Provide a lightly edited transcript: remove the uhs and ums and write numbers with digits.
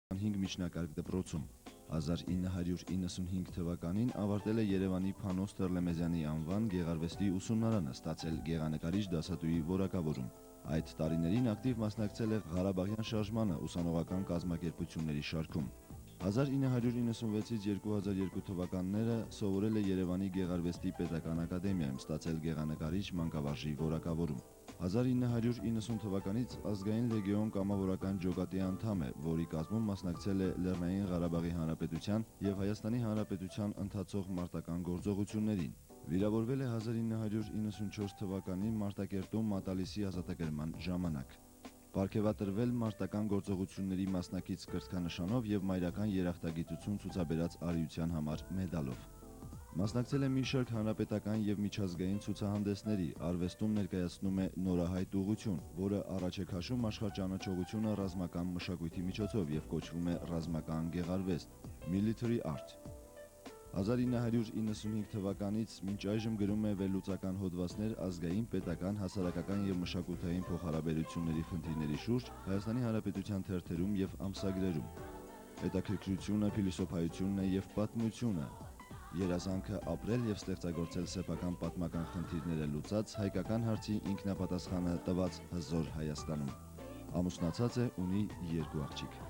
5 միջնակարգ դպրոցում։ 1995 թվականին ավարտել է Երևանի Փանոս Թերլեմեզյանի անվան գեղարվեստի ուսումնարանը, ստացել գեղանկարիչ դասատուի որակավորում։ Այդ տարիներին ակտիվ մասնակցել է Ղարաբաղյան շարժմանը ուսանողական կազմակերպությունների շարքում։ 1996-ից 2002 թվականները սովորել է Երևանի Գեղարվեստի պետական ակադեմիայում, ստացել գեղանկարիչ մանկավարժի որակավորում։ 1990 թվականից ազգային լեգեոն կամավորական ջոկատի անդամ է, որի կազմում մասնակցել է Լեռնային Ղարաբաղի Հանրապետության եւ Հայաստանի Հանրապետության ընթացող մարտական գործողություններին։ Վիրավորվել է 1994 թվականին Մարտակերտում Մատալիսի ազատագրման ժամանակ։ Պարգևատրվել մարտական գործողությունների մասնակից կրծքանշանով եւ մայրական երախտագիտություն ցուցաբերած արիության համար մեդալով։ Մասնակցել է մի շարք հանրապետական եւ միջազգային ցուցահանդեսների, արվեստում ներկայացնում է նորահայտ ուղղություն, որը առաջ է քաշում աշխարհճանաչողությունը ռազմական մշակույթի միջոցով եւ կոչվում է ռազմական գեղարվեստ (Military Art)։ 1995 թվականից մինչ այժմ գրում է վերլուծական հոդվածներ ազգային, պետական, հասարակական եւ մշակութային փոխհարաբերությունների խնդիրների շուրջ Հայաստանի Հանրապետության թերթերում եւ ամսագրերում։ Հետաքրքրությունը, փիլիսոփայությունն եւ պատմությունը։ Երազանքը ապրել եւ ստեղծագործել սեփական պատմական խնդիրները լուծած, հայկական հարցի ինքնապատասխանը տված հզոր Հայաստանում։ Ամուսնացած է, ունի 2 աղջիկ։